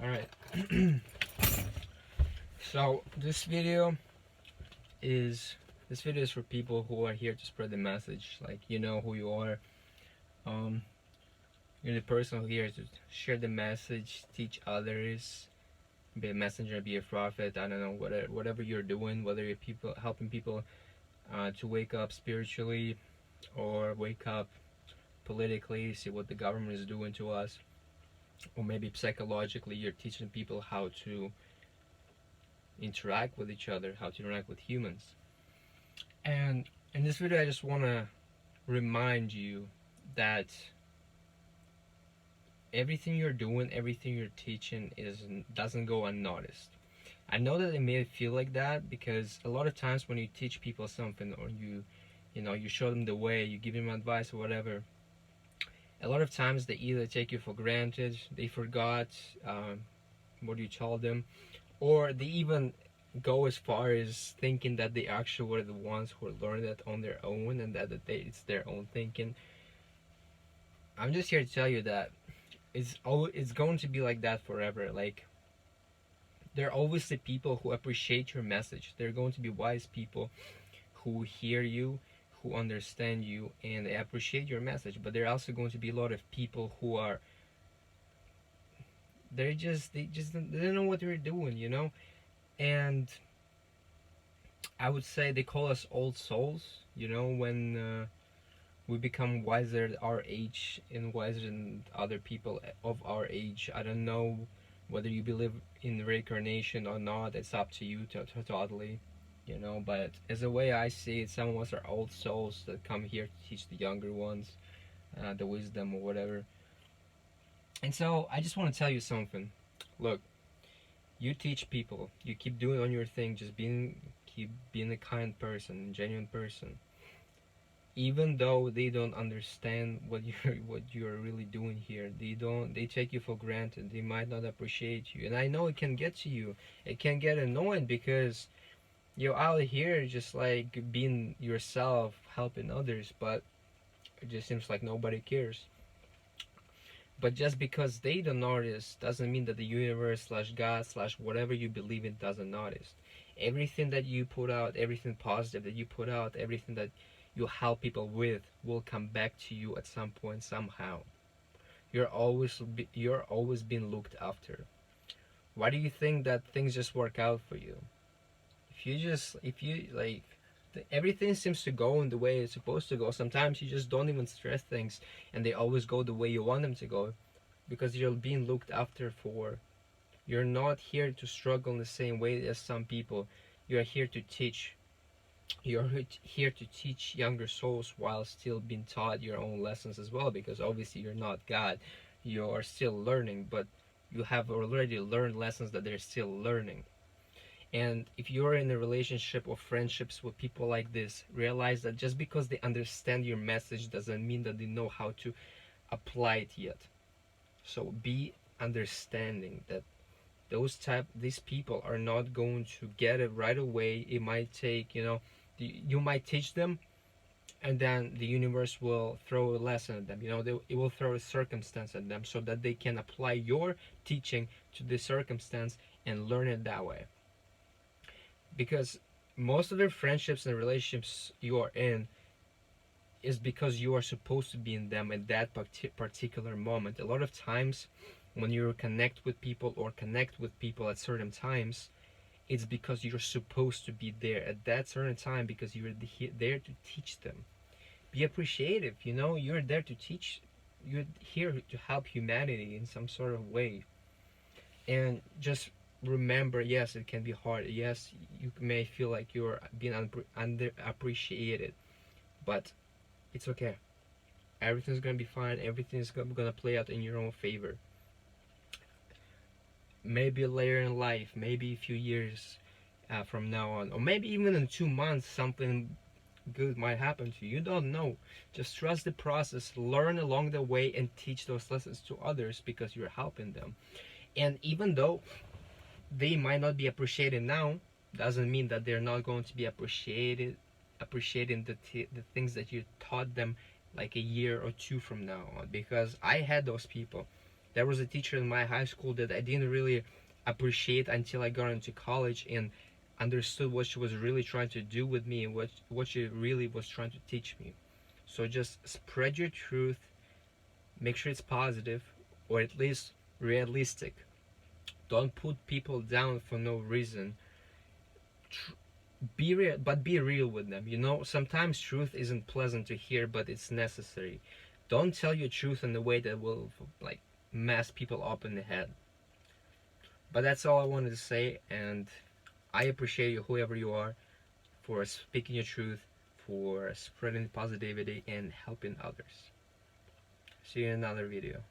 All right. So is this video is for people who are here to spread the message. Like, you know who you are. Um, you're the person here to share the message, teach others, be a messenger, be a prophet. I don't know, whatever you're doing, whether you're people helping people to wake up spiritually or wake up politically, see what the government is doing to us, or maybe psychologically, you're teaching people how to interact with each other, how to interact with humans. And in this video, I just want to remind you that everything you're doing, everything you're teaching doesn't go unnoticed. I know that it may feel like that because a lot of times when you teach people something, or you show them the way, you give them advice or whatever, a lot of times they either take you for granted, they forgot what you told them, or they even go as far as thinking that they actually were the ones who learned it on their own, and that it's their own thinking. I'm just here to tell you that it's going to be like that forever. Like, there are always the people who appreciate your message. There are going to be wise people who hear you, who understand you, and they appreciate your message. But there are also going to be a lot of people who are they don't know what they're doing, And I would say they call us old souls. When we become wiser at our age and wiser than other people of our age. I don't know whether you believe in reincarnation or not. It's up to you totally. But as a way I see it, some of us are old souls that come here to teach the younger ones the wisdom or whatever. And so I just want to tell you something. Look, you teach people. You keep doing on your thing. Keep being a kind person, genuine person. Even though they don't understand what you're really doing here, they take you for granted. They might not appreciate you, and I know it can get to you. It can get annoying because you're out here just like being yourself, helping others, but it just seems like nobody cares. But just because they don't notice doesn't mean that the universe slash God slash whatever you believe in doesn't notice. Everything that you put out, everything positive that you put out, everything that you help people with will come back to you at some point somehow. You're always being looked after. Why do you think that things just work out for you? If you like, everything seems to go in the way it's supposed to go. Sometimes you just don't even stress things, and they always go the way you want them to go, because you're being looked after for. You're not here to struggle in the same way as some people. You're here to teach. You're here to teach younger souls while still being taught your own lessons as well, because obviously you're not God. You are still learning, but you have already learned lessons that they're still learning. And if you're in a relationship or friendships with people like this, realize that just because they understand your message doesn't mean that they know how to apply it yet. So be understanding that these people are not going to get it right away. It might take, you might teach them, and then the universe will throw a lesson at them. It will throw a circumstance at them so that they can apply your teaching to the circumstance and learn it that way. Because most of the friendships and relationships you are in is because you are supposed to be in them at that particular moment. A lot of times when you connect with people or connect with people at certain times, it's because you're supposed to be there at that certain time, because you're there to teach them. Be appreciative. You're there to teach. You're here to help humanity in some sort of way. And just remember, yes, it can be hard. Yes, you may feel like you're being underappreciated, but it's okay. Everything's gonna be fine. Everything's gonna play out in your own favor. Maybe later in life, maybe a few years from now on, or maybe even in 2 months, something good might happen to you. You don't know. Just trust the process, learn along the way, and teach those lessons to others because you're helping them. And even though they might not be appreciated now, doesn't mean that they're not going to be appreciating the things that you taught them like a year or two from now on. Because I had those people. There was a teacher in my high school that I didn't really appreciate until I got into college and understood what she was really trying to do with me and what she really was trying to teach me. So just spread your truth, make sure it's positive or at least realistic. Don't put people down for no reason. Be real, but be real with them. You know, sometimes truth isn't pleasant to hear, but it's necessary. Don't tell your truth in a way that will like mess people up in the head. But that's all I wanted to say, and I appreciate you, whoever you are, for speaking your truth, for spreading positivity and helping others. See you in another video.